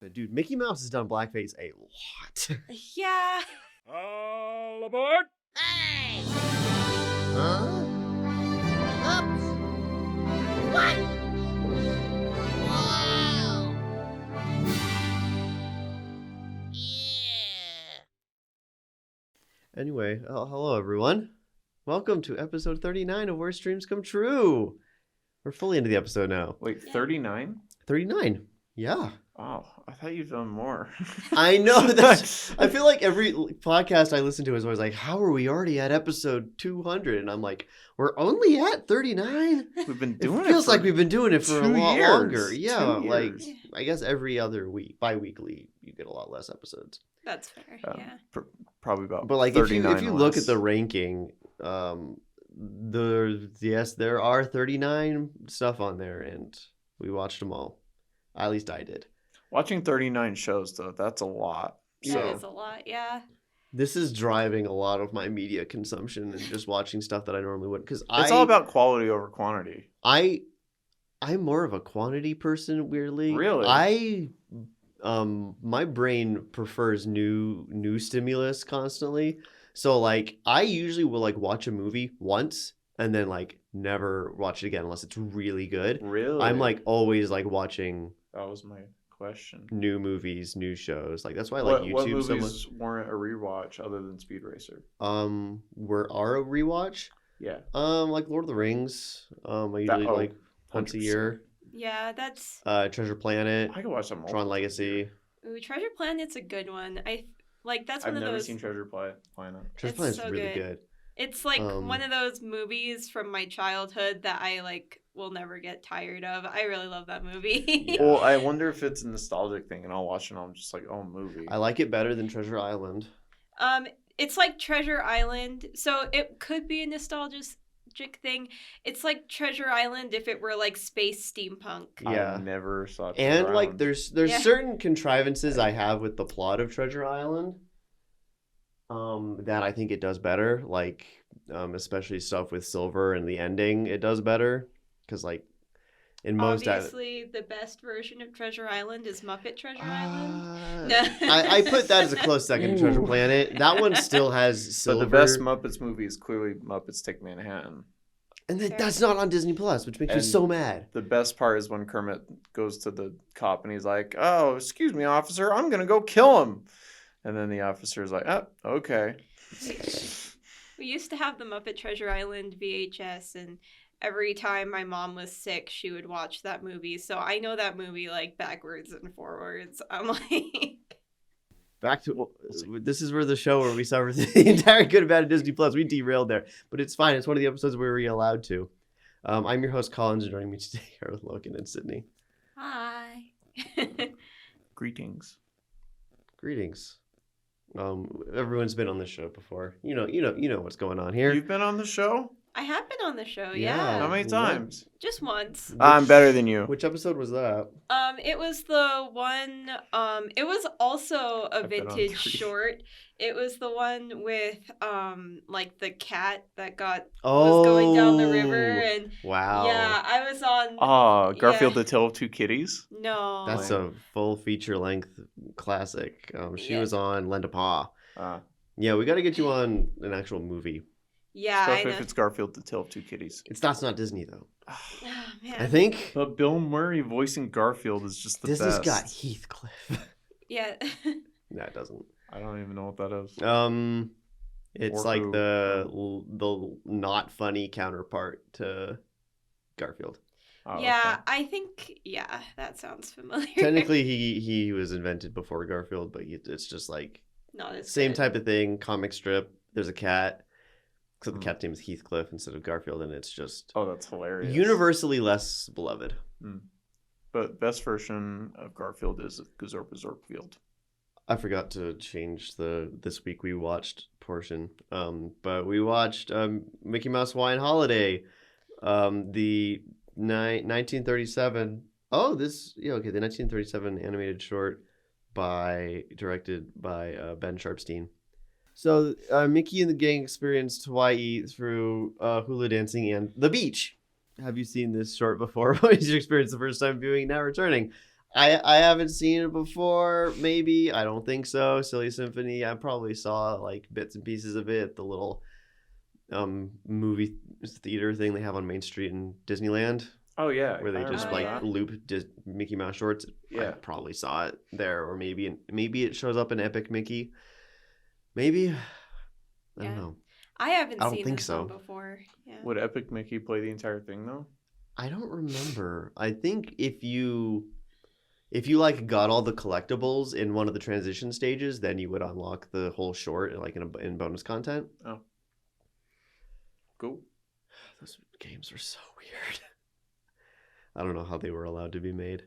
But dude, Mickey Mouse has done blackface a lot. Yeah. All aboard! Hey! Huh? Oops! What? Wow! Yeah! Anyway, hello everyone. Welcome to episode 39 of Where Streams Come True. We're fully into the episode now. Wait, 39? 39. Yeah. Oh, I thought you'd done more. I know. I feel like every podcast I listen to is always like, how are we already at episode 200? And I'm like, we're only at 39? We've been doing it. Feels like we've been doing it for a 2 lot years. longer. Yeah, 2 like years. I guess every other week, bi-weekly, you get a lot less episodes. That's fair. Yeah. Probably about But like 39 if you or look less. at the ranking, there are 39 stuff on there, and we watched them all. At least I did. Watching 39 shows, though, that's a lot. That is a lot. Yeah. This is driving a lot of my media consumption and just watching stuff that I normally wouldn't. Because It's all about quality over quantity. I'm more of a quantity person. Weirdly, Really? My brain prefers new stimulus constantly. So like I usually will like watch a movie once and then like never watch it again unless it's really good. Really? I'm like always like watching That was my question. new movies, new shows. Like that's why I like YouTube what so much. movies weren't a rewatch other than Speed Racer? Are a rewatch. Yeah. Like Lord of the Rings. I usually like once a 100%. year. Yeah. That's. Treasure Planet, I could watch that more. Tron Legacy. Ooh, Treasure Planet's a good one. That's I've one of never those. seen Treasure Planet. Treasure It's Planet's so really good. good. It's like Um, one of those movies from my childhood that I like will never get tired of. I really love that movie. Yeah. Well, I wonder if it's a nostalgic thing, and I'll watch it and I'm just like, oh, movie. I like it better than Treasure Island. It's like Treasure Island, so it could be a nostalgic thing. It's like Treasure Island if it were like space steampunk. Yeah. I never saw it. And like there's Yeah. certain contrivances I have with the plot of Treasure Island that I think it does better, like especially stuff with Silver and the ending it does better because like in most Obviously, the best version of Treasure Island is Muppet Treasure Island. I put that as a close second to Treasure Ooh. Planet. That one still has But Silver. the best Muppets movie is clearly Muppets Take Manhattan. And Fair. that's not on Disney Plus, which makes me And- so mad. The best part is when Kermit goes to the cop and he's like, "Oh, excuse me, officer, I'm gonna go kill him," and then the officer's like, "Oh, okay." We used to have the Muppet Treasure Island VHS, and every time my mom was sick, she would watch that movie. So I know that movie like backwards and forwards. I'm like, Back to this is where the show where we suffer the entire good and bad of Disney Plus. We derailed there, but it's fine. It's one of the episodes where we're allowed to. I'm your host Collins, and joining me today are Logan and Sydney. hi. Greetings. Greetings. Everyone's been on this show before. You know what's going on here. You've been on the show? I have been on the show, Yeah. yeah. How many What? times? Just once. I'm better than you. Which episode was that? It was the one. It was also a I've been on vintage 3. short. It was the one with like the cat that was Oh, going down the river, and wow. yeah, I was on. Oh, Garfield Yeah. the Tale of Two Kitties? No, That's a full feature length classic. She Yeah. was on Lend a Paw. Yeah, we got to get you on an actual movie. yeah, I Stuff know. if it's Garfield the Tale of Two Kitties. That's not Disney though. Oh, I man. think But Bill Murray voicing Garfield is just the Disney's best. got Heathcliff. Yeah. No, it doesn't. I don't even know what that is. It's Or like who? the not funny counterpart to Garfield. Oh, Yeah, okay. I think that sounds familiar. Technically, he was invented before Garfield, but it's just like not as same good. type of thing. Comic strip. There's a cat. So the Hmm. cat's name is Heathcliff instead of Garfield, and it's just Oh, that's hilarious. universally less beloved. But best version of Garfield is Gazorp I forgot to change the this week we watched portion. But we watched Mickey Mouse Hawaiian Holiday, the 1937. Oh, okay, the 1937 animated short directed by Ben Sharpstein. So Mickey and the gang experienced Hawaii through hula dancing and the beach. Have you seen this short before? What was your experience the first time viewing, now returning? I haven't seen it before. Maybe I don't think so. Silly Symphony. I probably saw like bits and pieces of it. The little movie theater thing they have on Main Street in Disneyland, Oh yeah, where they I just remember like that. loop Mickey Mouse shorts. I Yeah. probably saw it there, or maybe it shows up in Epic Mickey. Maybe I Yeah. don't know. I haven't I don't seen think this so. one before. Yeah. Would Epic Mickey play the entire thing though? I don't remember. I think if you like got all the collectibles in one of the transition stages, then you would unlock the whole short like in bonus content. Oh. Cool. Those games are so weird. I don't know how they were allowed to be made.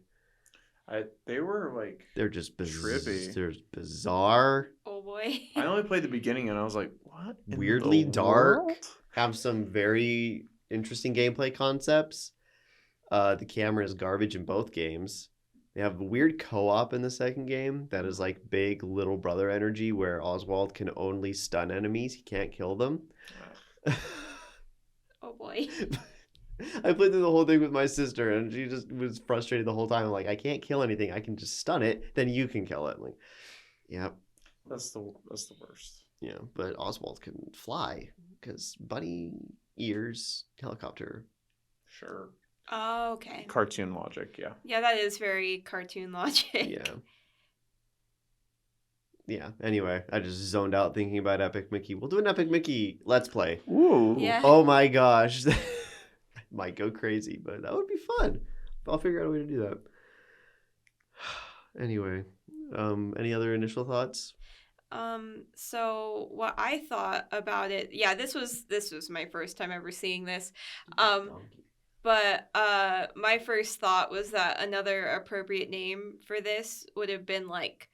They were like They're just Trippy. They're bizarre. Oh boy. I only played the beginning and I was like, what? in Weirdly the dark. world? Have some very interesting gameplay concepts. The camera is garbage in both games. They have weird co-op in the second game that is like big little brother energy where Oswald can only stun enemies. He can't kill them. Oh boy. I played through the whole thing with my sister and she just was frustrated the whole time. Like, I can't kill anything. I can just stun it. Then you can kill it. I'm like, yeah. That's the worst. Yeah, but Oswald can fly because bunny ears helicopter. Sure. Oh, okay. Cartoon logic, yeah. Yeah, that is very cartoon logic. Yeah. Yeah. Anyway, I just zoned out thinking about Epic Mickey. We'll do an Epic Mickey Let's Play. Ooh. Yeah. Oh my gosh. Might go crazy, but that would be fun. I'll figure out a way to do that. Anyway, any other initial thoughts? So what I thought about it, yeah, this was my first time ever seeing this. But my first thought was that another appropriate name for this would have been like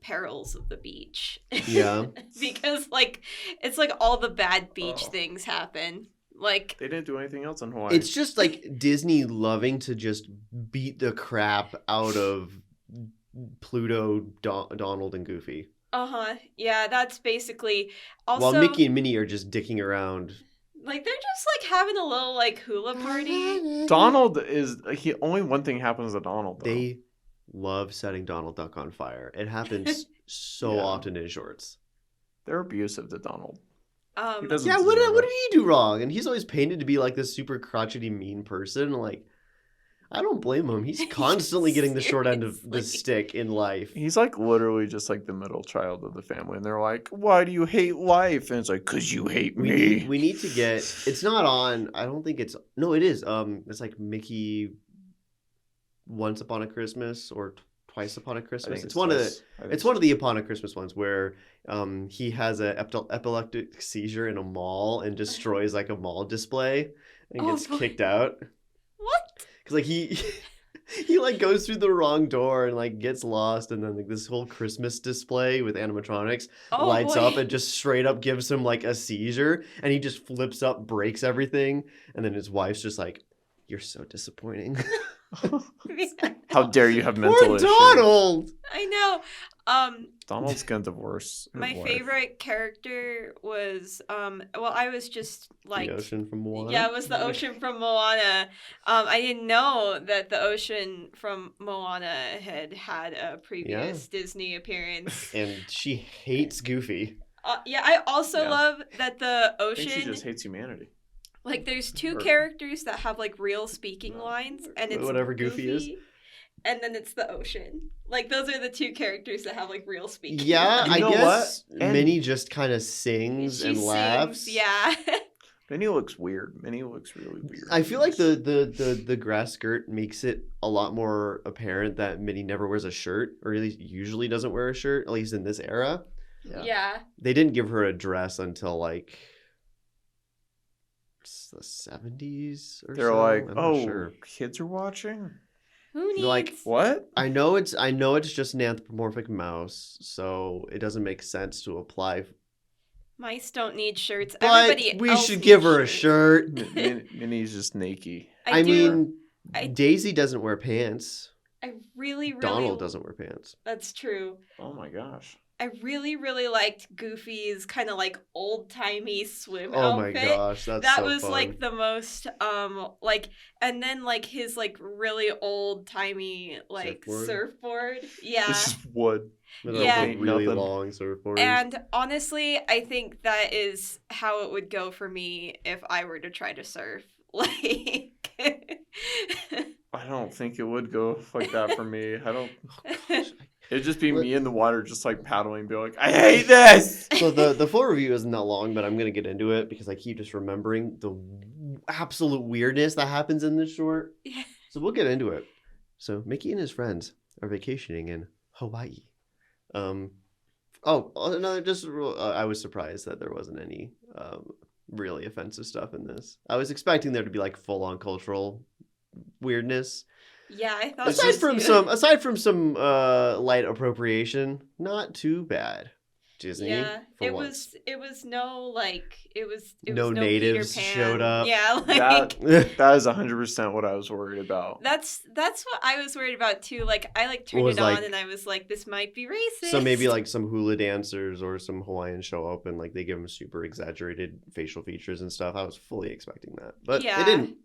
Perils of the Beach. Yeah. Because like it's like all the bad beach Oh. things happen. Like They didn't do anything else in Hawaii. It's just like Disney loving to just beat the crap out of Pluto, Donald, and Goofy. yeah, that's basically also While Mickey and Minnie are just dicking around. like they're just like having a little like hula party. Donald is only one thing happens to Donald though. They love setting Donald Duck on fire. It happens so Yeah. often in shorts. They're abusive to Donald. He doesn't Yeah, deserve what it. did he do wrong? And he's always painted to be like this super crotchety mean person. Like, I don't blame him. He's constantly getting the short end of the Seriously. stick in life. He's like literally just like the middle child of the family, and they're like, "Why do you hate life?" And it's like, "Cause you hate me." We need to get. It's not on. I don't think it's. No, it is. It's like Mickey. Once Upon a Christmas or Twice Upon a I Christmas. think It's one of the. twice. I think It's one of the Upon a Christmas ones where he has a epileptic seizure in a mall and destroys like a mall display and Oh, gets boy. kicked out What? because like he like goes through the wrong door and like gets lost, and then like this whole Christmas display with animatronics Oh, lights boy. up and just straight up gives him like a seizure, and he just flips up, breaks everything, and then his wife's just like, "You're so disappointing." How dare you have mental Poor issues? Donald. I know. Donald's gonna divorce his My wife. favorite character was well, I was just like The ocean from Moana. yeah, it was the ocean from Moana. I didn't know that the ocean from Moana had a previous Disney appearance. And she hates Goofy. Yeah, I also Yeah. love that the I think she ocean just hates humanity. like there's two Or- characters that have like real speaking lines, and it's Whatever Goofy is. and then it's the ocean. Like those are the two characters that have like real speaking. Yeah, lines. I You know guess what? And- Minnie just kind of sings She and laughs. sings, yeah. Minnie looks weird. Minnie looks really weird. I feel like the grass skirt makes it a lot more apparent that Minnie never wears a shirt, or at least usually doesn't wear a shirt, at least in this era. Yeah. They didn't give her a dress until like the 70s or They're so. like, I'm not "Oh, sure. kids are watching." Who needs Like, What? I know it's just an anthropomorphic mouse, so it doesn't make sense to apply. mice don't need shirts. But Everybody we else should needs give her a shirts. shirt. Minnie's just naked. I do- mean, I- Daisy doesn't wear pants. I really, really. Donald doesn't wear pants. That's true. Oh my gosh. I really, really liked Goofy's kind of like old timey swim Oh my outfit. gosh, that's That so was fun. like the most like, and then like his like really old timey like surfboard. Yeah. It's just wood. With Yeah. a really Nothing. long surfboard. And honestly, I think that is how it would go for me if I were to try to surf. Like I don't think it would go like that for me. I don't. Oh, It'd just be me in the water, just like paddling, be like, I hate this. So the full review isn't that long, but I'm gonna get into it because I keep just remembering the absolute weirdness that happens in this short. Yeah. So we'll get into it. So Mickey and his friends are vacationing in Hawaii. I was surprised that there wasn't any really offensive stuff in this. I was expecting there to be like full on cultural weirdness. Yeah, I thought Aside so from some light appropriation, not too bad. Disney. Yeah, for it once. was no like it was No no natives Peter Pan. showed up. Yeah, like That is 100% what I was worried about. that's what I was worried about too. Like I like turned Was it on like- and I was like, this might be racist. So maybe like some hula dancers or some Hawaiians show up and like they give them super exaggerated facial features and stuff. I was fully expecting that, but Yeah. it didn't.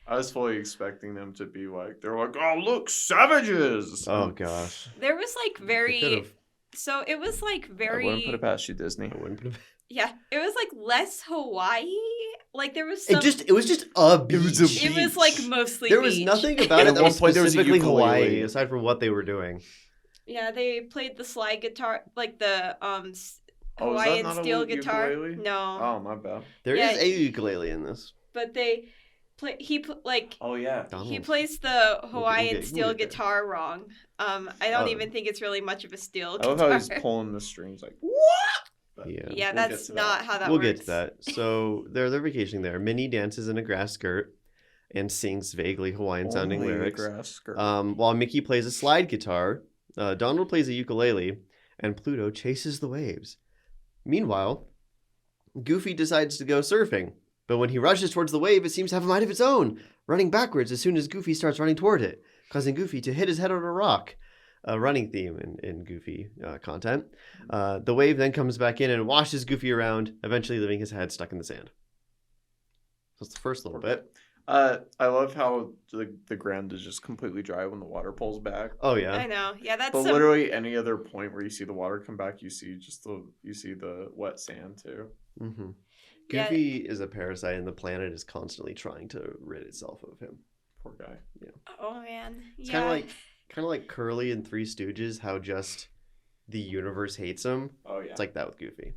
I was fully expecting them to be like, they're like, oh, look, savages. Oh gosh, there was like They very could've. so it was like I wouldn't very put it past you, Disney. I wouldn't put it. yeah it was like less Hawaii. Like there was some, It was just a beach. was a it was like beach. mostly There was beach. nothing about And it at that one was point there was a specifically Hawaii, ukulele. aside from what they were doing. Yeah, they played the slide guitar, like the Oh, is that Hawaiian not a steel guitar. ukulele? No, Oh, my bad. There is Yeah. a ukulele in this. but they play. Like Oh, yeah. he Donald. plays the we'll Hawaiian get steel there. guitar wrong. I don't Oh. even think it's really much of a steel I love guitar. how he's pulling the strings like, what? But Yeah. Yeah, we'll that's get to not that. how that We'll works. get to that. So they're vacationing there. Minnie dances in a grass skirt and sings vaguely Hawaiian sounding Only the lyrics. grass skirt. While Mickey plays a slide guitar, Donald plays a ukulele, and Pluto chases the waves. Meanwhile, Goofy decides to go surfing, but when he rushes towards the wave, it seems to have a mind of its own, running backwards as soon as Goofy starts running toward it, causing Goofy to hit his head on a rock. A running theme in Goofy content. The wave then comes back in and washes Goofy around, eventually leaving his head stuck in the sand. That's the first little bit. I love how the ground is just completely dry when the water pulls back. Oh I yeah. know. Yeah, that's But some, literally any other point where you see the water come back, you see the wet sand too. Mm-hmm. Yeah. Goofy is a parasite, and the planet is constantly trying to rid itself of him. Poor guy. Oh man. It's Yeah. kind of like Curly in Three Stooges, how just the universe hates him. Oh yeah. It's like that with Goofy.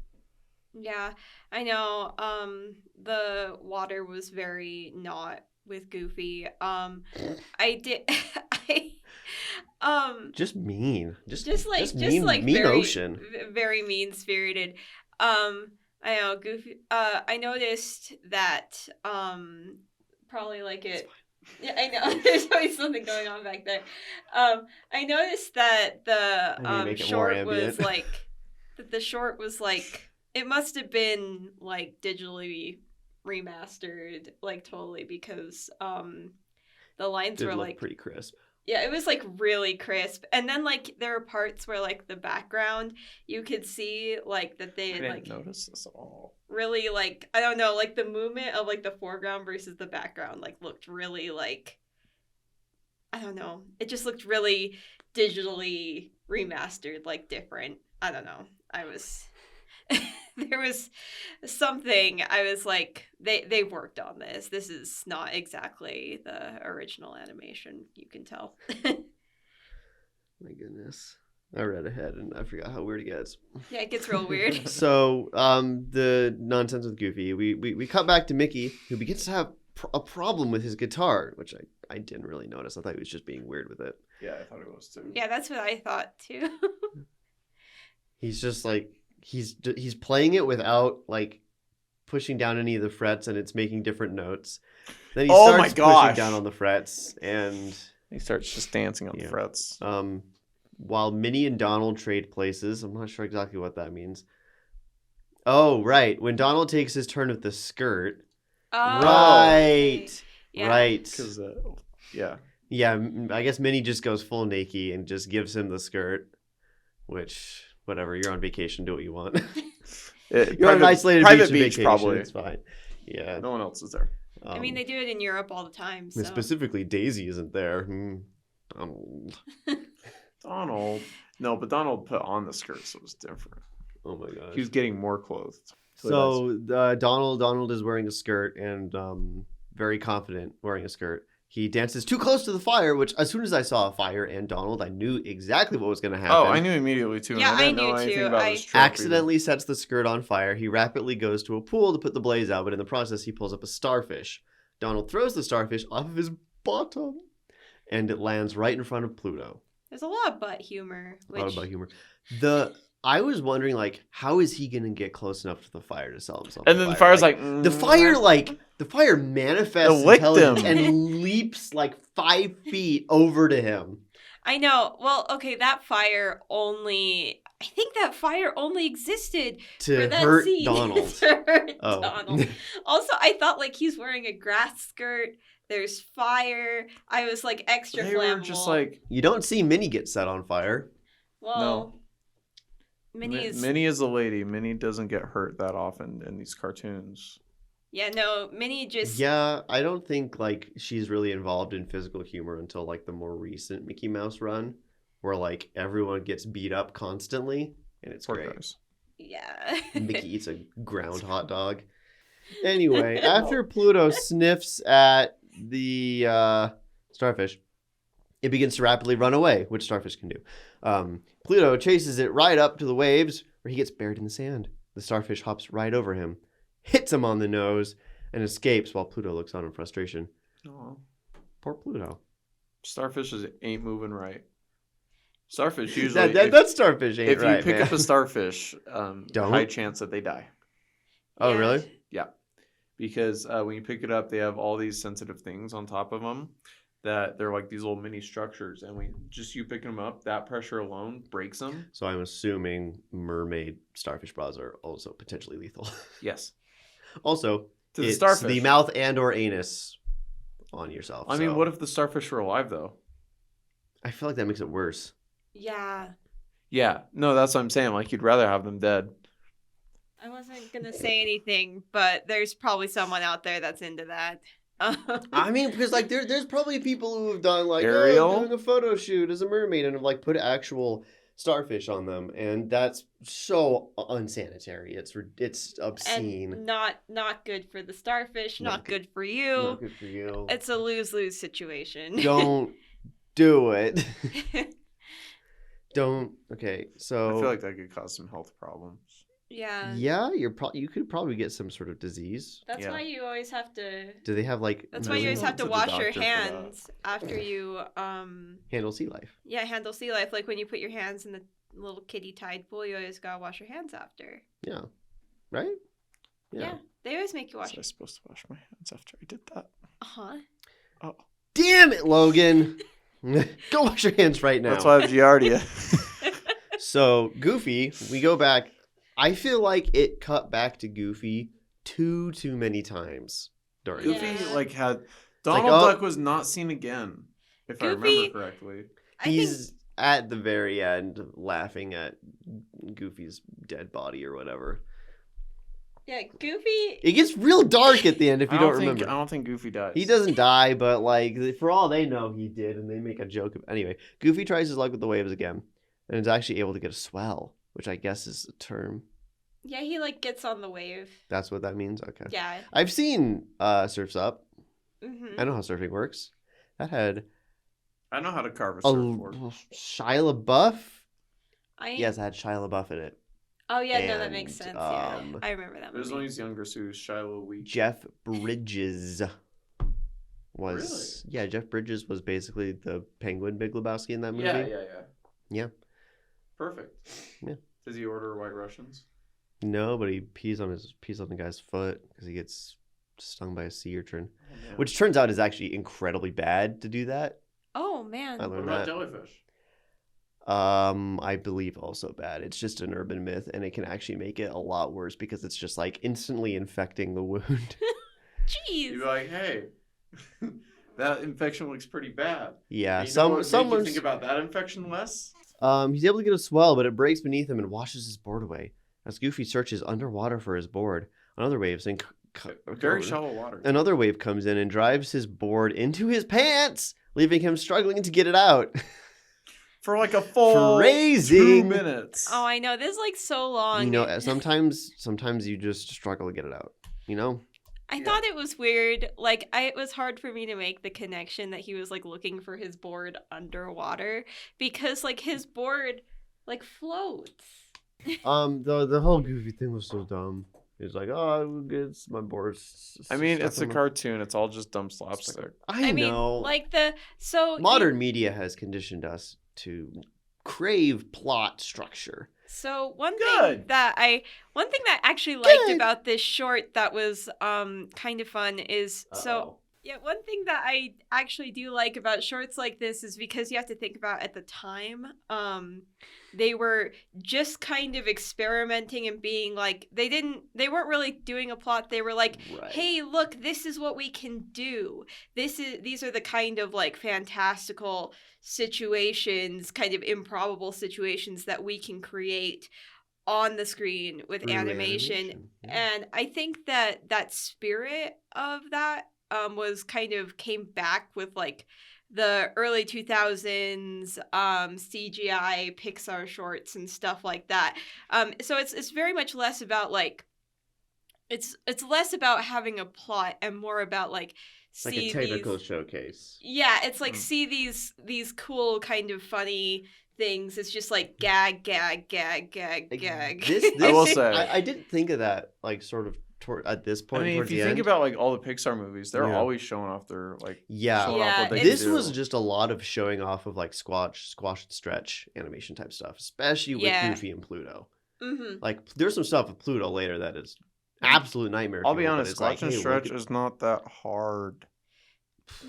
Yeah, I know. The water was very not with Goofy. I did. Just mean. Just mean, mean very, ocean. very mean spirited. I know Goofy. I noticed that. Probably like it. Yeah, I know. There's always something going on back there. I noticed that I the need to make it more short was ambient. like that. The short was like it must have been like digitally remastered, like totally because the lines Did were look like pretty crisp. yeah, it was like really crisp. And then like there were parts where like the background you could see like that they I had didn't like notice this at all. really like I don't know, like the movement of like the foreground versus the background like looked really like I don't know. It just looked really digitally remastered, like different. I don't know. I was there was something I was like they worked on this. This is not exactly the original animation, you can tell. My goodness. I read ahead and I forgot how weird it gets. Yeah, it gets real weird. So, the nonsense with Goofy, we cut back to Mickey, who begins to have a problem with his guitar, which I didn't really notice. I thought he was just being weird with it. Yeah, I thought it was too. Yeah, that's what I thought too. He's just like he's playing it without like pushing down any of the frets, and it's making different notes. Then he Oh my starts gosh. pushing down on the frets, and He starts just dancing on Yeah. the frets. while Minnie and Donald trade places, I'm not sure exactly what that means. Oh, right. When Donald takes his turn with the skirt. Oh, Right. yeah. Right. Because, yeah. Yeah, I guess Minnie just goes full naked and just gives him the skirt, which, whatever, you're on vacation, do what you want. You're on an isolated private beach, vacation, probably. it's fine. Yeah. No one else is there. I mean, they do it in Europe all the time. So. Specifically, Daisy isn't there. Donald. No, but Donald put on the skirt, so it was different. Oh my gosh. He was getting more clothed. So Donald is wearing a skirt and very confident wearing a skirt. He dances too close to the fire, which as soon as I saw a fire and Donald, I knew exactly what was going to happen. Oh, I knew immediately too. Yeah, and I didn't I knew know anything too. about this trip Accidentally sets the skirt on fire. He rapidly goes to a pool to put the blaze out, but in the process, he pulls up a starfish. Donald throws the starfish off of his bottom, and it lands right in front of Pluto. There's a lot of butt humor. A lot of butt humor. I was wondering, like, how is he gonna get close enough to the fire to sell himself? And then the fire's like the fire manifests licked intelligence him. and leaps like 5 feet over to him. I know. Well, okay, that fire only existed To for that hurt scene. Donald. To hurt Oh. Donald. Also, I thought like he's wearing a grass skirt. There's fire. I was like extra they flammable. were just like You don't see Minnie get set on fire. well, Minnie is Minnie is a lady. Minnie doesn't get hurt that often in these cartoons. yeah, no, Minnie just Yeah, I don't think like she's really involved in physical humor until like the more recent Mickey Mouse run, where like everyone gets beat up constantly, and it's Poor great. guys. yeah. Mickey eats a ground hot dog. Anyway, after Pluto sniffs at the starfish, it begins to rapidly run away, which starfish can do. Pluto chases it right up to the waves, where he gets buried in the sand. The starfish hops right over him, hits him on the nose, and escapes while Pluto looks on in frustration. Aw. Poor Pluto. Starfishes ain't moving right. Starfish usually. That starfish ain't if right, you pick man. up a starfish, Don't? high chance that they die. Oh, Yeah. really? Yeah, because when you pick it up, they have all these sensitive things on top of them that they're like these little mini structures, and you picking them up, that pressure alone breaks them. So I'm assuming mermaid starfish bras are also potentially lethal. Yes, Also, to the it's starfish. the mouth and or anus on yourself. I mean, so what if the starfish were alive though? I feel like that makes it worse. Yeah. Yeah, no, that's what I'm saying. Like you'd rather have them dead. I wasn't gonna say anything, but there's probably someone out there that's into that. I mean, because like there's probably people who have done like Ariel? doing a photo shoot as a mermaid and have like put actual starfish on them, and that's so unsanitary. It's obscene. and not good for the starfish, Not not good for you. Not good for you. It's a lose-lose situation. Don't do it. Don't. Okay, so I feel like that could cause some health problems. Yeah. yeah, you could probably get some sort of disease. That's Yeah. why you always have to. Do they have like That's why you always No, have to to the wash your doctor for that. hands after you handle sea life? handle sea life. Like when you put your hands in the little kitty tide pool, you always gotta wash your hands after. Yeah, right. Yeah. They always make you Was wash I your supposed to wash my hands after I did that? huh. Oh, Damn it, Logan! Go wash your hands right now. that's why I have Giardia. So Goofy, we go back. I feel like it cut back to Goofy too many times during Goofy Yeah. like had like, Donald oh. Duck was not seen again, if I Goofy- remember correctly. I think He's at the very end laughing at Goofy's dead body or whatever. yeah, Goofy. It gets real dark at the end if you don't think, remember. I don't think Goofy dies. He doesn't die, but like for all they know, he did, and they make a joke of. Anyway, Goofy tries his luck with the waves again, and is actually able to get a swell, which I guess is a term. Yeah, he like gets on the wave. That's what that means. Okay. Yeah. I've seen Surf's Up. Mm-hmm. I know how surfing works. That had I know how to carve a a surfboard. Shia LaBeouf. I Yes, it had Shia LaBeouf in it. Oh yeah, no, that makes And, sense. Yeah, um, I remember that There's movie. only his younger, so he's Shiloh Week. Jeff Bridges was yeah. Jeff Bridges was basically the Penguin Big Lebowski in that movie. Yeah. Yeah. Perfect. Yeah. Does he order White Russians? No, but he pees on the guy's foot because he gets stung by a sea urchin, Oh, man. which turns out is actually incredibly bad to do that. Oh man. I What learned about that. jellyfish? I believe also bad. It's just an urban myth, and it can actually make it a lot worse because it's just like instantly infecting the wound. Jeez. You'd be like, hey, That infection looks pretty bad. Yeah, You know what made you someone's think about that infection less? he's able to get a swell, but it breaks beneath him and washes his board away. As Goofy searches underwater for his board, another wave Very shallow water. Another wave comes in and drives his board into his pants, leaving him struggling to get it out. For like a full Phrasing. 2 minutes. Oh, I know. This is like so long. You know, sometimes you just struggle to get it out. You know? I thought it was weird. Like, it was hard for me to make the connection that he was like looking for his board underwater because like his board like floats. The whole Goofy thing was so dumb. He's like, oh, it's my board. I mean, it's a car. cartoon. It's all just dumb slapstick. I mean, know. like Modern media has conditioned us to crave plot structure. So one Good. thing that I actually liked about this short that was kind of fun is one thing that I actually do like about shorts like this is because you have to think about at the time they were just kind of experimenting and being like they weren't really doing a plot. They were like, Right. hey, look, this is what we can do. These are the kind of like fantastical situations, kind of improbable situations that we can create on the screen with Through animation. Yeah. And I think that spirit of that came back with like the early 2000s CGI Pixar shorts and stuff like that. So it's very much less about like it's less about having a plot and more about like Like a technical showcase. Yeah, it's like see these cool kind of funny things. It's just like gag. This I will say, I didn't think of that like sort of at this point. I mean, towards if you the think end. about like all the Pixar movies, they're Yeah. always showing off their like Yeah. showing off what they it's- This can do. was just a lot of showing off of like squash and stretch animation type stuff, especially with Yeah. Goofy and Pluto. Mm-hmm. Like there's some stuff with Pluto later that is absolute nightmare. I'll fuel, be but honest, it's like, Squatch and hey, Stretch look at- is not that hard.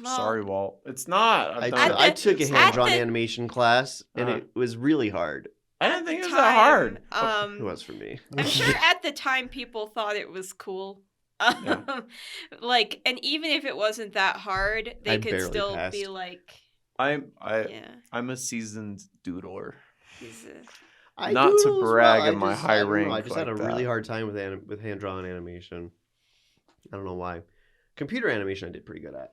Well, Sorry, Walt. It's not. I've I, done took- it. I took a It's hand not. drawn the- animation class and Uh-huh. it was really hard. I didn't think it was that hard. It was for me. I'm sure at the time people thought it was cool. Yeah. Like, and even if it wasn't that hard, they I could barely still passed. be like, I'm yeah. a seasoned doodler. he's a- I Not to do as brag well. in my high I don't know, rank I just had a like really that. hard time with hand drawn animation. I don't know why. Computer animation I did pretty good at.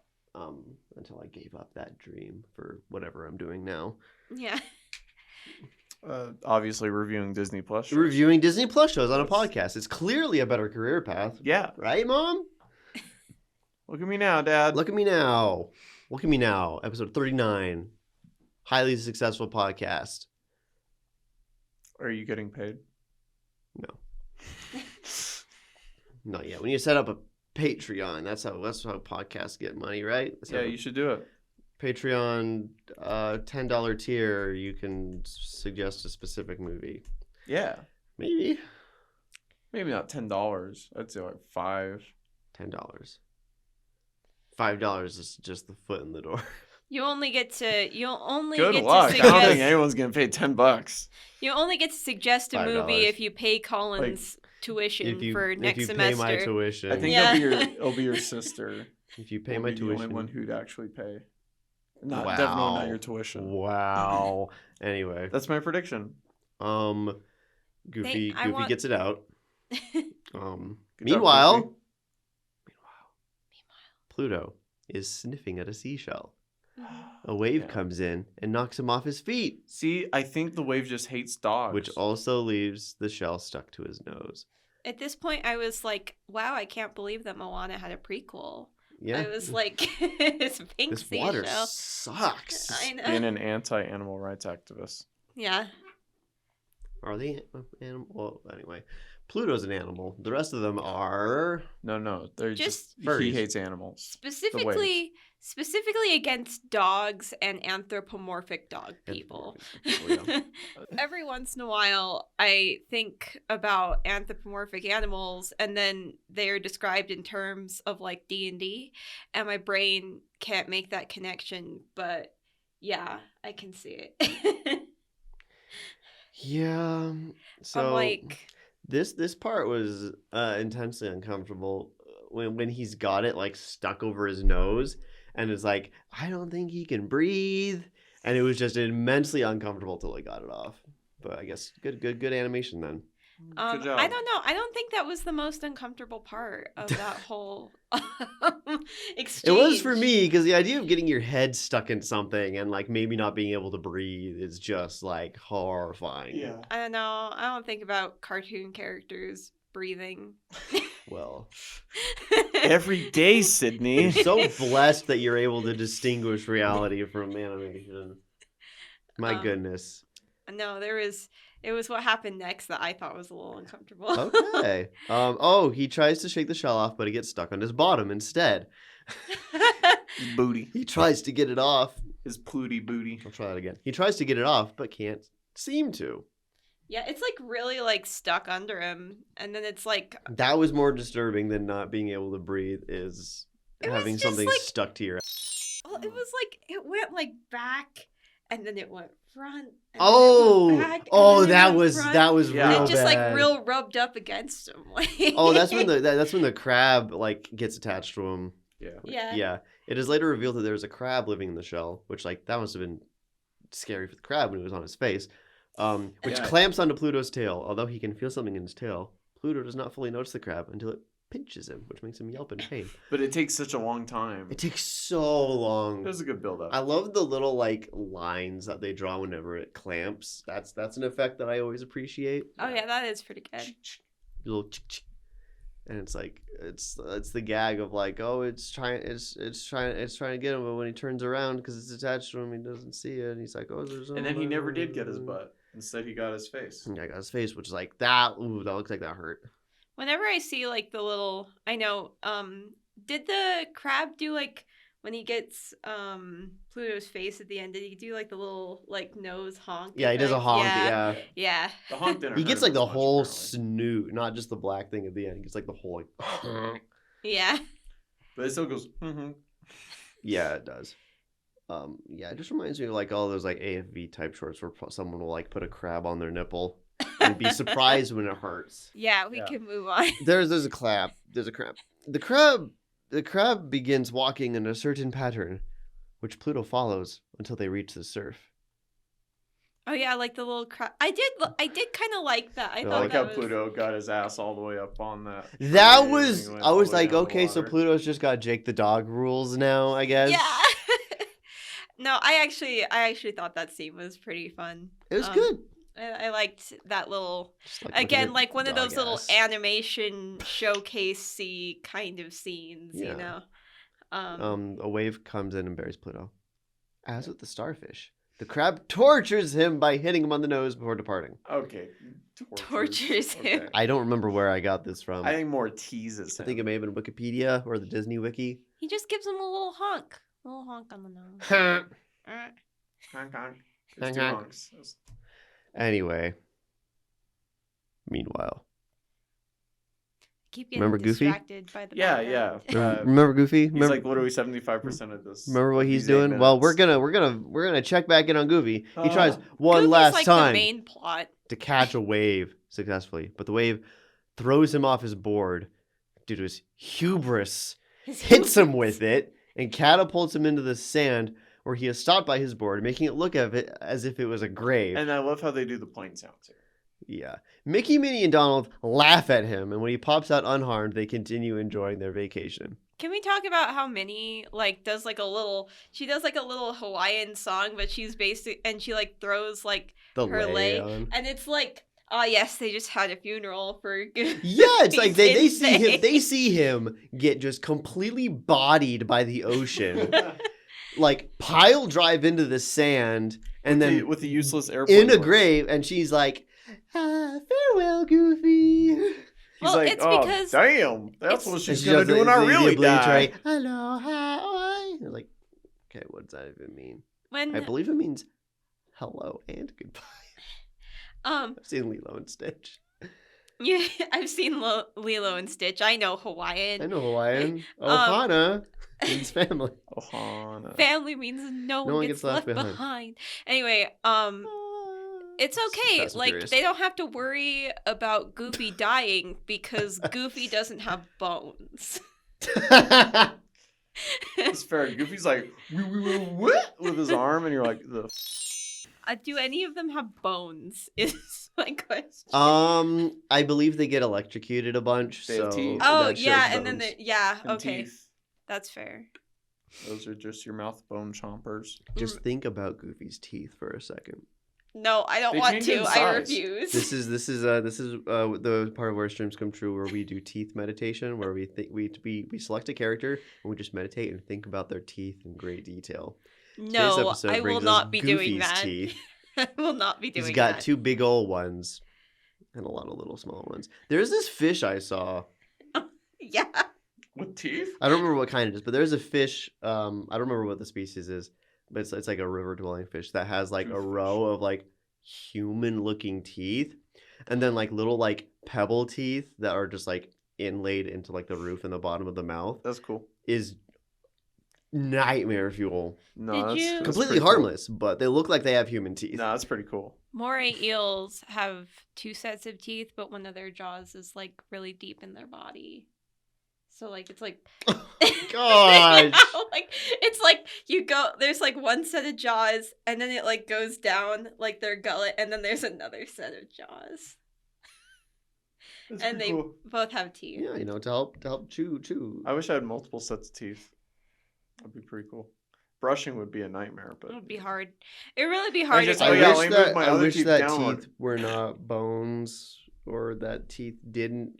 Until I gave up that dream for whatever I'm doing now. Yeah. Obviously reviewing Disney Plus. shows. Reviewing Disney Plus shows on a That's- podcast. It's clearly a better career path. Yeah. Right, Mom? Look at me now, Dad. Look at me now. Look at me now. Episode 39. Highly successful podcast. Are you getting paid? No. Not yet. When you set up a Patreon, that's how podcasts get money, right? Yeah, you should do it. Patreon $10 tier, you can suggest a specific movie. Yeah. Maybe Maybe not $10. I'd say like $5. $10. $5 is just the foot in the door. You'll only get to Good get luck. to I don't think suggest anyone's getting paid $10. you only get to suggest a movie $5. if you pay Colin's tuition for next if you semester. pay my tuition, I think Yeah. it'll be your sister. if you pay will my be the only tuition, one who'd actually pay. Not Wow. definitely not your tuition. Wow. Anyway, That's my prediction. Goofy I want- gets it out. Good job, Meanwhile, Goofy. Pluto is sniffing at a seashell. A wave Yeah. comes in and knocks him off his feet, See, I think the wave just hates dogs. which also leaves the shell stuck to his nose. At this point, I was like, "Wow, I can't believe that Moana had a prequel." Yeah. I was like, "It's pink This water seashell." sucks. I know. being an anti-animal rights activist. Yeah. Are they animal? Well, anyway, Pluto's an animal. The rest of them are. No, they're Just- he Furries. hates animals. Specifically against dogs and anthropomorphic dog people. Yeah. Every once in a while, I think about anthropomorphic animals, and then they are described in terms of like D&D, and my brain can't make that connection. But yeah, I can see it. Yeah. So I'm like, this part was intensely uncomfortable when he's got it like stuck over his nose, and it's like, I don't think he can breathe. And it was just immensely uncomfortable till I got it off. But I guess good animation then. Good job. I don't know. I don't think that was the most uncomfortable part of that whole exchange. It was for me because the idea of getting your head stuck in something and like maybe not being able to breathe is just like horrifying. Yeah. I don't know. I don't think about cartoon characters breathing. Well, Every day, Sydney. you're so blessed that you're able to distinguish reality from animation. My goodness. No, it was what happened next that I thought was a little uncomfortable. Okay. He tries to shake the shell off, but he gets stuck on his bottom instead. His booty. He tries to get it off. His plooty booty. I'll try that again. He tries to get it off, but can't seem to. Yeah, it's like really like stuck under him, and then it's like That was more disturbing than not being able to breathe is It was having just something like- stuck to your well, it was like it went like back, and then it went front. And Oh, then it went back, and oh, then it that went was front. that was Yeah. real It just bad. like real rubbed up against him. Like Oh, that's when the crab like gets attached to him. Yeah. yeah. Yeah. It is later revealed that there's a crab living in the shell, which like that must have been scary for the crab when it was on his face. Which Yeah. clamps onto Pluto's tail. Although he can feel something in his tail, Pluto does not fully notice the crab until it pinches him, which makes him yelp in pain. But it takes such a long time. It takes so long. It was a good build up. I love the little like lines that they draw whenever it clamps. That's an effect that I always appreciate. Oh yeah, that is pretty good. Little chick. And it's like it's the gag of like, oh, it's trying to get him, but when he turns around because it's attached to him, he doesn't see it, and he's like, oh, there's. And then he never did get his butt. Instead, he got his face. Yeah, I got his face, which is like that. Ooh, that looks like that hurt. Whenever I see like the little, I know, did the crab do like when he gets Pluto's face at the end? Did he do like the little like nose honk? Yeah, he does a effect? honk. Yeah. Yeah. Yeah. The honk didn't He hurt gets him like the as much, whole apparently. snoot, not just the black thing at the end. He gets like the whole like. Yeah. But it still goes. Mm-hmm. Yeah, it does. Yeah, it just reminds me of like all those like AFV type shorts where someone will like put a crab on their nipple and be surprised when it hurts. Yeah, we Yeah. can move on. There's a crab. There's a crab. The crab begins walking in a certain pattern, which Pluto follows until they reach the surf. Oh yeah, like the little crab. I did kind of like that. I I thought I like that how was... Pluto got his ass all the way up on that. That tree was and he went I all was the way like, down the okay, so water. Pluto's just got Jake the dog rules now, I guess. Yeah. No, I actually thought that scene was pretty fun. It was good. I liked that little Just like looking again, at like one of dog those little ass. animation showcasey kind of scenes, Yeah. you know. A wave comes in and buries Pluto. As with the starfish, the crab tortures him by hitting him on the nose before departing. Okay. Tortures him. Okay. I don't remember where I got this from. I think more teases I him. think it may have been Wikipedia or the Disney Wiki. He just gives him a little honk on the nose. Honk, honk. Honk, There's two honk. honks. Anyway. Meanwhile. Keep getting Remember Goofy? distracted by the Yeah, background. yeah. Remember Goofy? He's Remember, like literally 75% of this. remember what he's these 8 doing? Well, we're minutes. gonna check back in on Goofy. He tries Uh, one Goofy's last like time the main plot. to catch a wave successfully, but the wave throws him off his board due to his hubris, hits him with it, and catapults him into the sand where he is stopped by his board, making it look of it as if it was a grave. And I love how they do the plane sounds here. Yeah. Mickey, Minnie, and Donald laugh at him, and when he pops out unharmed, they continue enjoying their vacation. Can we talk about how Minnie like does like a little Hawaiian song, but she's basic and she like throws like The her lay leg on. and it's like, oh yes, they just had a funeral for Goofy. Yeah, it's like they see him Insane. they see him get just completely bodied by the ocean, like pile drive into the sand, and then with the useless airplane. in a voice. grave, and she's like, farewell, Goofy. He's Well, like, it's oh, because damn, that's what And she's she gonna does do when I really die. obligatory, aloha, oi. You're like, okay, what does that even mean? when I believe it means hello and goodbye. I've I've seen Lilo and Stitch. seen Lilo and Stitch. I know Hawaiian. I know Hawaiian. Um, Ohana means family. Ohana. Family means no one gets left behind. Anyway, it's okay. Fast and Like Furious. they don't have to worry about Goofy dying because Goofy doesn't have bones. It's fair. Goofy's like, what? With his arm, and you're like, the Do any of them have bones? Is my question. I believe they get electrocuted a bunch. They have so teeth. Oh that shows yeah, and then bones. and okay, teeth. that's fair. Those are just your mouth bone chompers. Just think about Goofy's teeth for a second. No, I don't They want change in to. I size. refuse. This is the part of Where Streams Come True where we do teeth meditation, where we select a character and we just meditate and think about their teeth in great detail. Today's No, episode I will brings us not be doing Goofy's that. teeth. I will not be doing He's got that. 2 big old ones and a lot of little small ones. There's this fish I saw. Yeah. With teeth? I don't remember what kind it is, but there's a fish. I don't remember what the species is, but it's like a river dwelling fish that has like a Toothfish. row of like human looking teeth, and then like little like pebble teeth that are just like inlaid into like the roof and the bottom of the mouth. That's cool. Is nightmare fuel. No, Did that's, you- that's Completely pretty cool. harmless, but they look like they have human teeth. No, that's pretty cool. Moray eels have 2 sets of teeth, but one of their jaws is like really deep in their body. So like it's like Gosh. like it's like you go there's like one set of jaws and then it like goes down like their gullet and then there's another set of jaws. That's And pretty they cool. both have teeth. Yeah, to help chew. I wish I had multiple sets of teeth. That'd be pretty cool. Brushing would be a nightmare, but It would be hard. It would really be hard. just- if oh, you- yeah, let me move my I other wish teeth that downward. teeth were not bones, or that teeth didn't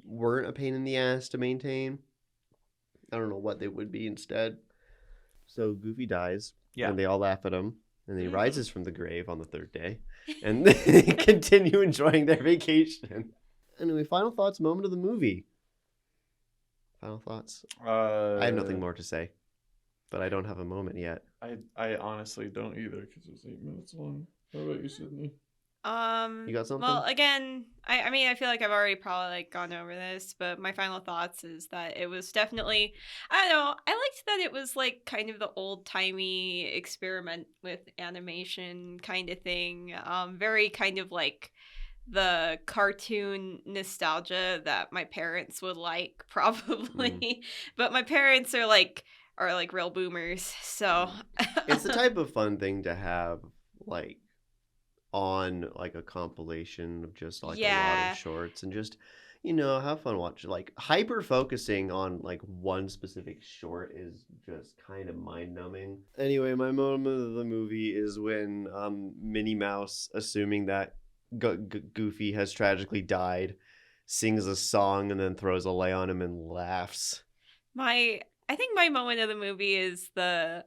weren't a pain in the ass to maintain. I don't know what they would be instead. So Goofy dies, Yeah. and they all laugh at him, and he Mhm. rises from the grave on the 3rd day, and they continue enjoying their vacation. Anyway, final thoughts, moment of the movie. Final thoughts. I have nothing more to say, but I don't have a moment yet. I honestly don't either because it's 8 minutes long. How about you, Sydney? You got something? Well, again, I mean, I feel like I've already probably like gone over this, but my final thoughts is that it was definitely, I don't know, I liked that it was like kind of the old timey experiment with animation kind of thing. Very kind of like the cartoon nostalgia that my parents would like probably, but my parents are like real boomers, so It's the type of fun thing to have, like, on like a compilation of just like a lot Yeah. of shorts and just have fun watching. Like hyper focusing on like one specific short is just kind of mind numbing. Anyway, my moment of the movie is when Minnie Mouse, assuming that Goofy has tragically died, sings a song and then throws a lei on him and laughs. I think my moment of the movie is the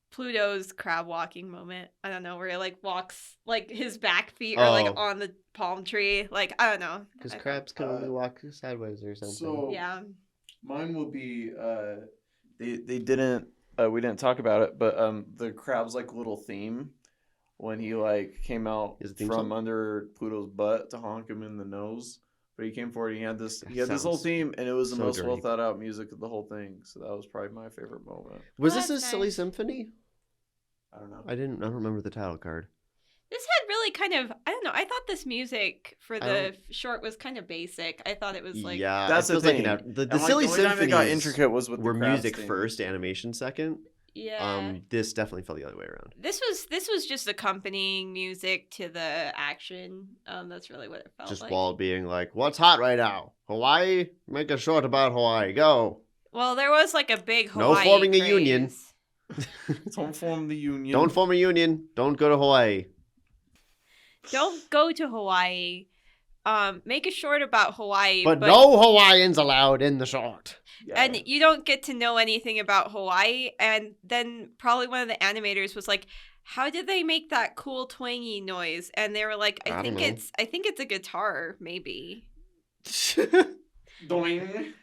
Pluto's crab walking moment. I don't know, where he like walks like his back feet are like Oh. on the palm tree. Like I don't know. Because I- crabs can only walk sideways or something. so- Yeah. Mine will be they didn't we didn't talk about it, but the crab's like little theme when he like came out Is it theme from song? under Pluto's butt to honk him in the nose. But he came forward. He had this That whole sounds theme, and it was the so most dirty. well thought out music of the whole thing. So that was probably my favorite moment. Was Well, this a that's silly nice. symphony? I don't know. I don't remember the title card. This had really kind of, I don't know, I thought this music for I the short was kind of basic. I thought it was like, Yeah, That's it the feels like thing. the And, like, silly the only time it got symphonies intricate was with the were crabs music thing. first, animation second. yeah. This definitely felt the other way around. This was just accompanying music to the action. That's really what it felt Just like. Walt being like, "What's hot right now? Hawaii? Make a short about Hawaii. Go! Well, there was like a big No Hawaii forming a union. craze. Don't form the union. Don't form a union. Don't go to Hawaii." Don't go to Hawaii. Make a short about Hawaii, But no Hawaiians allowed in the short. Yeah. and you don't get to know anything about Hawaii. And then probably one of the animators was like, "How did they make that cool twangy noise?" And they were like, I "I don't think know." I think it's a guitar, maybe." Doing.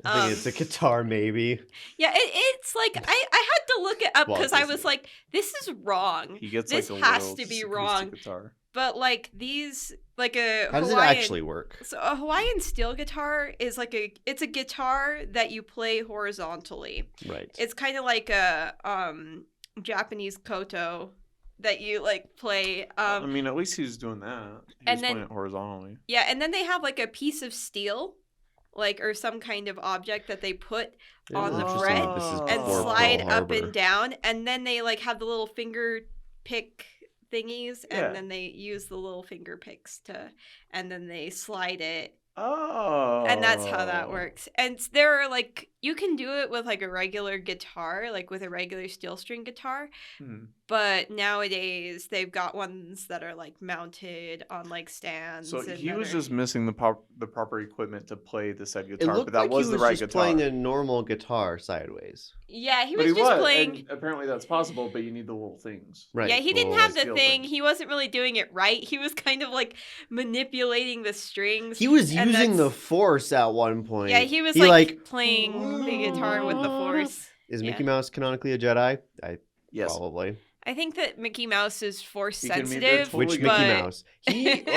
I think it's a guitar, maybe. Yeah, it's like I had to look it up Walt because I was Disney. like, "This is wrong." He gets This like a has little to be acoustic wrong. guitar. But like these, like a How does it Hawaiian, actually work? So a Hawaiian steel guitar is like it's a guitar that you play horizontally. Right. It's kind of like a Japanese koto that you like play. I mean, at least he was doing that. He and was then- playing it horizontally. Yeah, and then they have like a piece of steel, like, or some kind of object that they put It on was the interesting bread that this is and before slide Pearl up Harbor. and down, and then they like have the little finger pick thingies, Yeah. and then they use the little finger picks and then they slide it. Oh. And that's how that works. And there are like, you can do it with like a regular guitar, like with a regular steel string guitar. But nowadays they've got ones that are like mounted on like stands. So and he that was are- just missing the proper equipment to play the said It guitar, looked but that like was he the was right just guitar. playing a normal guitar sideways. Yeah, he but was he just was playing. and apparently that's possible, but you need the little things. Right. Yeah, he didn't well, have the steel thing. thing. He wasn't really doing it right. He was kind of like manipulating the strings. He was and using the that's- force at one point. Yeah, he was playing the guitar with the force. Is yeah. Mickey Mouse canonically a Jedi? Yes. Probably. I think that Mickey Mouse is force He can be- they're sensitive. totally Which good. Mickey but- Mouse?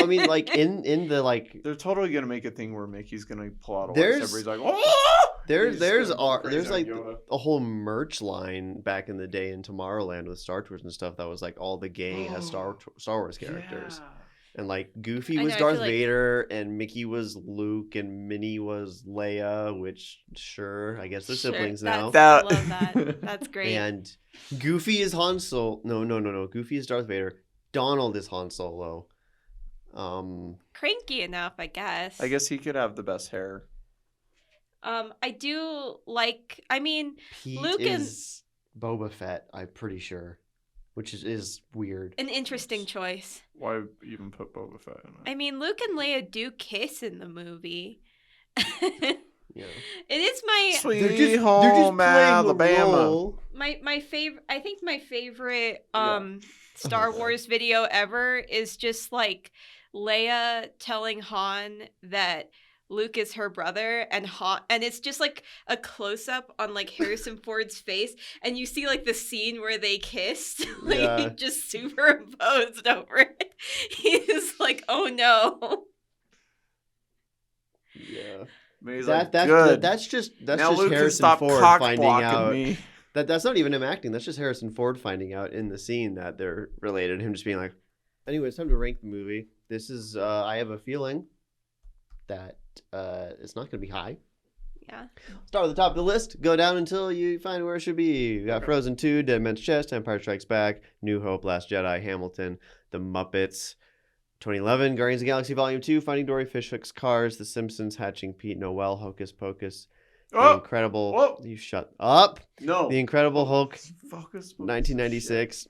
I mean, like in the like They're totally gonna make a thing where Mickey's gonna pull out a There's- lightsaber. He's like, oh! there's like a whole merch line back in the day in Tomorrowland with Star Tours and stuff that was like all the gang as Star Wars characters. And like Goofy I was know, I Darth feel like- Vader and Mickey was Luke and Minnie was Leia, which sure, I guess they're Sure, siblings now. I love that. That's great. And Goofy is Han Solo. No. Goofy is Darth Vader. Donald is Han Solo. Cranky enough, I guess. I guess he could have the best hair. I do like. I mean, Pete Luke and- is Boba Fett, I'm pretty sure. Which is weird. an interesting choice. Why even put Boba Fett in it? I mean, Luke and Leia do kiss in the movie. Yeah. It is my Sweet home Alabama. my favorite. I think my favorite Yeah. Star Wars video ever is just like Leia telling Han that Luke is her brother, and it's just like a close up on like Harrison Ford's face, and you see like the scene where they kissed, like Yeah. just superimposed over it. He's like, "Oh no." Yeah. But he's That's like, good. just now Luke can Harrison stop Ford cock finding blocking out me. that's not even him acting. That's just Harrison Ford finding out in the scene that they're related. Him just being like, anyway, it's time to rank the movie. This is I have a feeling that it's not going to be high. Yeah. Start at the top of the list, go down until you find where it should be. We got Frozen 2, Dead Man's Chest, Empire Strikes Back, New Hope, Last Jedi, Hamilton, The Muppets, 2011, Guardians of the Galaxy Volume 2, Finding Dory, Fish Hooks, Cars, The Simpsons, Hatching Pete, Noel, Hocus Pocus, The Oh, Incredible... Whoa. You shut up! no. The Incredible Hulk, Focus. 1996.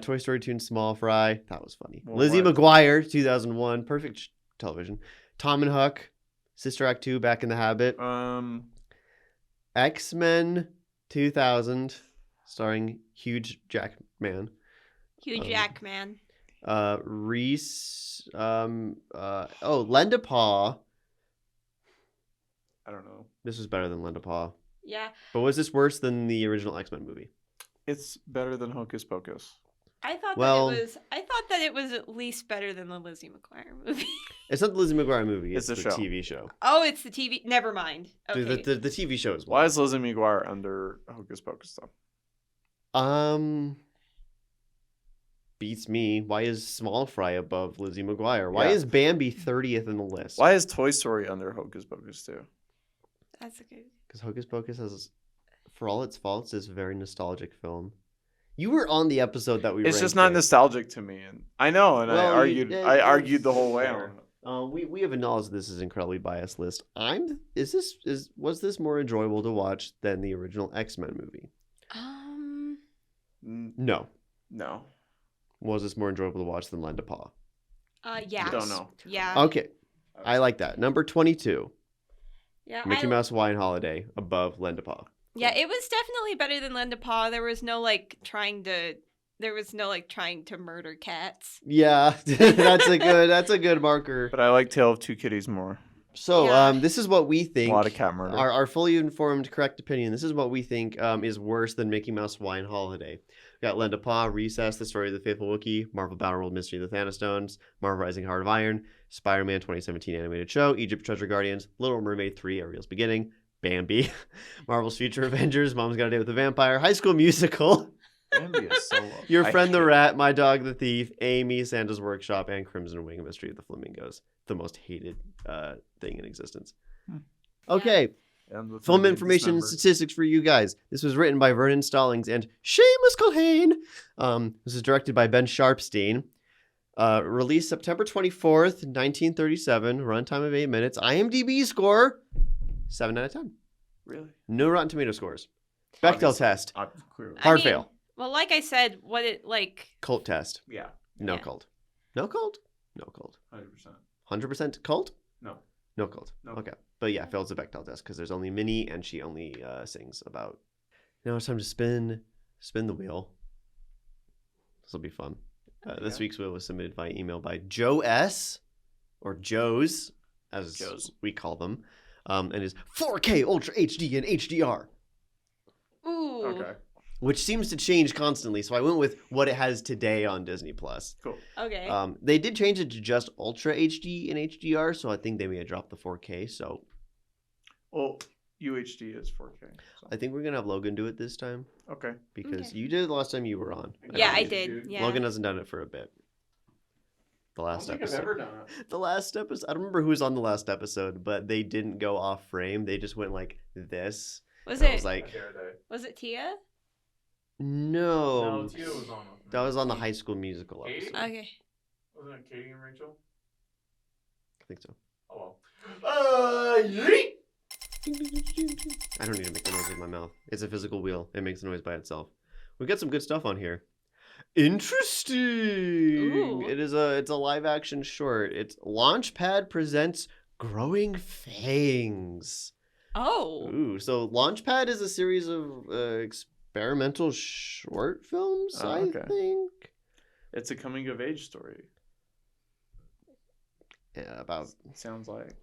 Toy Story 2 and Small Fry. That was funny. Well, Lizzie what? McGuire, 2001. Perfect television. Tom and Huck. Sister Act 2, Back in the Habit. X-Men 2000, starring Hugh Jackman. Hugh Jackman. Reese. Lenda Paw. I don't know. This was better than Lenda Paw. Yeah. But was this worse than the original X-Men movie? It's better than Hocus Pocus. I thought Well- that it was at least better than the Lizzie McGuire movie. It's not the Lizzie McGuire movie. It's It's, a the show. TV show. Oh, it's the TV. Never mind. Okay. The TV show is Why is Lizzie McGuire under Hocus Pocus though? Beats me. Why is Small Fry above Lizzie McGuire? Why Yeah. is Bambi 30th in the list? Why is Toy Story under Hocus Pocus too? That's a good. Because Hocus Pocus has, for all its faults, is a very nostalgic film. You were on the episode that we. It's just ranked not it. nostalgic to me, and I know, and Well, I argued the whole way. fair. We have acknowledged this is an incredibly biased list. Was this more enjoyable to watch than the original X-Men movie? No. No. Was this more enjoyable to watch than Lenda Paw? Yeah. Don't know. Yeah. Okay, I like that. Number 22, Yeah. Mickey Mouse Hawaiian Holiday above Lenda Paw. Yeah, it was definitely better than Linda Paw. There was no like trying to murder cats. Yeah, that's a good marker. But I like Tale of Two Kitties more. So, Yeah. this is what we A think. lot of cat murder. Our fully informed, correct opinion. This is what we think is worse than Mickey Mouse Hawaiian Holiday. We got Lenda Paw, Recess, The Story of the Faithful Wookiee, Marvel Battleworld, Mystery of the Thanos Stones, Marvel Rising Heart of Iron, Spider-Man 2017 animated show, Egypt Treasure Guardians, Little Mermaid 3, Ariel's Beginning, Bambi, Marvel's Future Avengers, Mom's Got a Date with a Vampire, High School Musical, Bambi is so low. Your I Friend the hate- Rat, My Dog the Thief, Amy, Santa's Workshop, and Crimson Wing, Mystery of the Flamingos. The most hated thing in existence. Okay. And with Film maybe information and December. statistics for you guys. This was written by Vernon Stallings and Seamus Culhane. This is directed by Ben Sharpstein. Released September 24th, 1937. Runtime of 8 minutes. IMDb score 7 out of 10. Really? No Rotten Tomato scores. Bechdel Obviously. test. Clearly. Hard I mean, fail. Well, like I said, what it like. Cult test. Yeah. No Yeah. cult. No cult? No cult. 100%. 100% cult? No. No cult. No. Okay. But yeah, fails the Bechdel test because there's only Minnie and she only sings about. Now it's time to spin the wheel. This will be fun. This week's wheel was submitted via email by Joe S. or Joe's, as Joe's. we call them, and is 4K Ultra HD and HDR, Ooh. Okay. which seems to change constantly. So I went with what it has today on Disney Plus. Cool. Okay. They did change it to just Ultra HD and HDR, so I think they may have dropped the 4K. So Well, UHD is 4K. So. I think we're gonna have Logan do it this time Okay. because Okay. you did it the last time you were on. yeah, I believe. did. Yeah. Logan hasn't done it for a bit. The I last don't think episode. I've ever done it. The last episode. I don't remember who was on the last episode, but they didn't go off frame. They just went like this. Was And I it? was like, Was it Tia? no. No, Tia was on. That was on the High School Musical Katie? episode. Okay. Wasn't it Katie and Rachel? I think so. Oh well. Yeet! I don't need to make the noise with my mouth. It's a physical wheel. It makes a noise by itself. We've got some good stuff on here. Interesting. Ooh. It's a live action short. It's Launchpad presents Growing Fangs. Oh. Ooh, so Launchpad is a series of experimental short films, Oh, I okay. think. It's a coming of age story. Yeah, about Sounds like.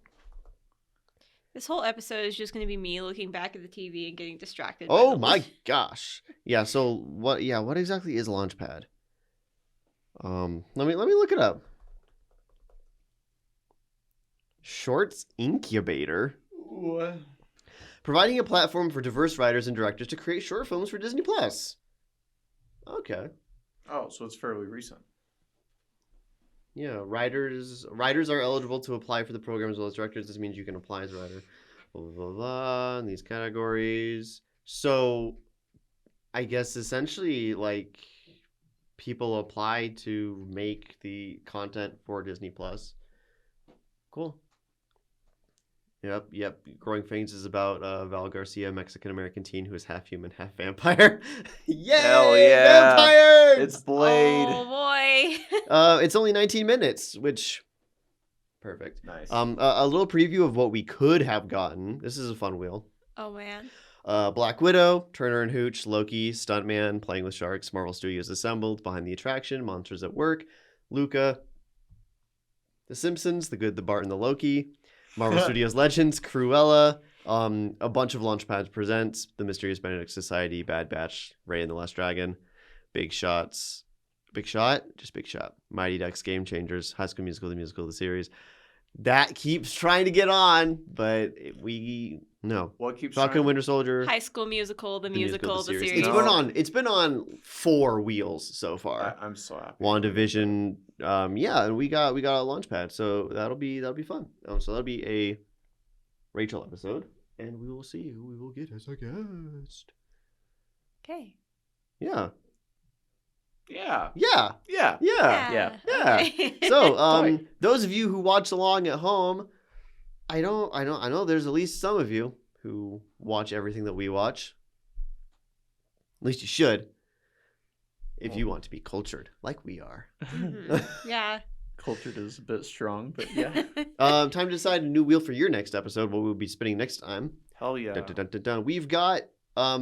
This whole episode is just going to be me looking back at the TV and getting distracted. Oh by the my gosh. Yeah, so what exactly is Launchpad? Let me look it up. Shorts Incubator. What? Providing a platform for diverse writers and directors to create short films for Disney Plus. Okay. Oh, so it's fairly recent. Yeah, writers are eligible to apply for the program as well as directors. This means you can apply as a writer. Blah, blah, blah, blah, in these categories. So, I guess essentially, like, people apply to make the content for Disney Plus. Cool. Yep. Growing Fangs is about Val Garcia, a Mexican-American teen who is half human, half vampire. Yay! Hell yeah. Vampires! It's Blade. Oh boy. It's only 19 minutes, which perfect. Nice. A little preview of what we could have gotten. This is a fun wheel. Oh man. Black Widow, Turner and Hooch, Loki, Stuntman, Playing with Sharks, Marvel Studios Assembled, Behind the Attraction, Monsters at Work, Luca, The Simpsons, The Good, the Bart, and the Loki, Marvel Studios Legends, Cruella, a bunch of Launchpads Presents, The Mysterious Benedict Society, Bad Batch, Ray and the Last Dragon, Big Shots, Big Shot, just Big Shot, Mighty Ducks, Game Changers, High School Musical, the musical, the series. That keeps trying to get on, but no. What keeps Falcon trying- Winter Soldier. High School Musical, the musical, the series. It's No. been on 4 wheels so far. I'm so happy. WandaVision, yeah, and we got a Launchpad, so that'll be fun. So that'll be a Rachel episode, and we will see who we will get as a guest. Okay. Yeah. Yeah. Yeah. Yeah. Yeah. Yeah. Okay. So, Boy. those of you who watch along at home, I know there's at least some of you who watch everything that we watch. At least you should. If you want to be cultured, like we are. Mhm. Yeah. Cultured is a bit strong, but yeah. Time to decide a new wheel for your next episode. What we'll be spinning next time. Hell yeah. Dun, dun, dun, dun, dun. We've got a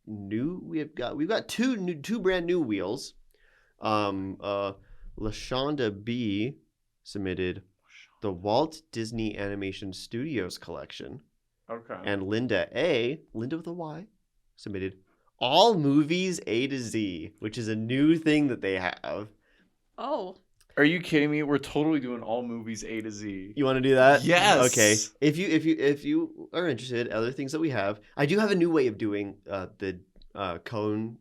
new. We've got two brand new wheels. LaShonda B submitted the Walt Disney Animation Studios collection, Okay. and Linda with a Y, submitted all movies A to Z, which is a new thing that they have. Oh. Are you kidding me? We're totally doing all movies A to Z. You want to do that? Yes. Okay. If you are interested, other things that we have, I do have a new way of doing the Cohen,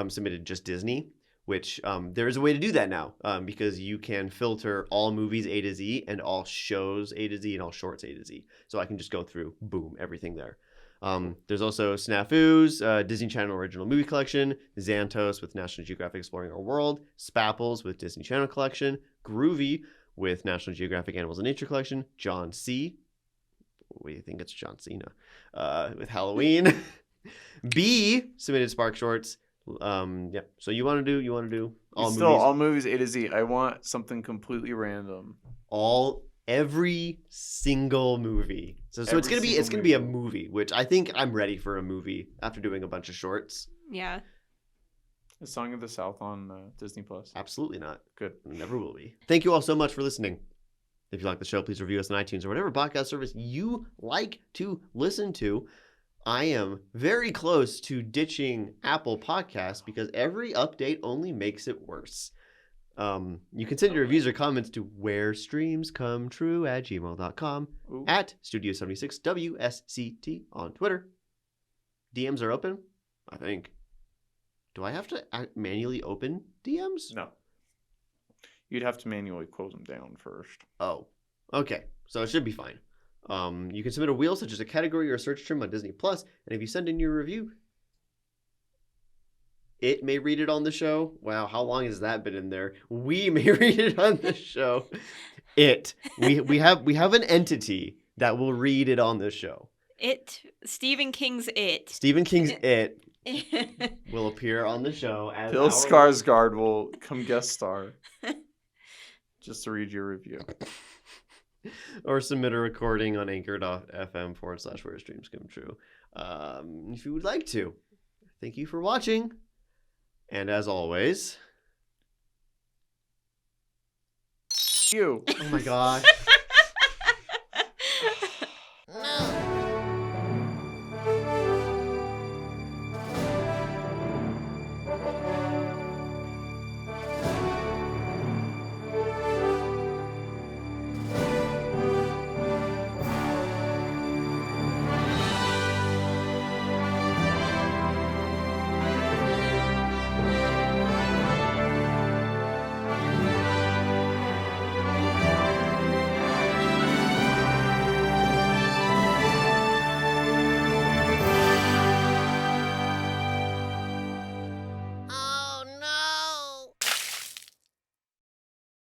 submitted just Disney, which there is a way to do that now because you can filter all movies A to Z and all shows A to Z and all shorts A to Z. So I can just go through, boom, everything there. There's also Snafu's Disney Channel Original Movie Collection, Xantos with National Geographic Exploring Our World, Spapples with Disney Channel Collection, Groovy with National Geographic Animals and Nature Collection, John C. What do you think? It's John Cena with Halloween. B submitted Spark Shorts. Yeah. So you want to do all Still, movies, all movies A to Z. I want something completely random. every single movie. So it's Every gonna single be a movie. movie, which I think I'm ready for a movie after doing a bunch of shorts. Yeah. The Song of the South on Disney Plus. Absolutely not. Good. Never will be. Thank you all so much for listening. If you like the show, please review us on iTunes or whatever podcast service you like to listen to. I am very close to ditching Apple Podcasts because every update only makes it worse. You can send your reviews or comments to WhereStreamsComeTrue@gmail.com, Ooh. at Studio76WSCT on Twitter. DMs are open, I think. Do I have to manually open DMs? No. You'd have to manually close them down first. Oh, okay. So it should be fine. You can submit a wheel such as a category or a search term on Disney Plus, and if you send in your review, it may read it on the show. Wow, how long has that been in there? We may read it on the show. We have an entity that will read it on the show. Stephen King's It. Stephen King's It will appear on the show as Bill Skarsgård will come guest star. Just to read your review. Or submit a recording on anchor.fm/WhereStreamsComeTrue. If you would like to. Thank you for watching. And as always... You. Oh my gosh.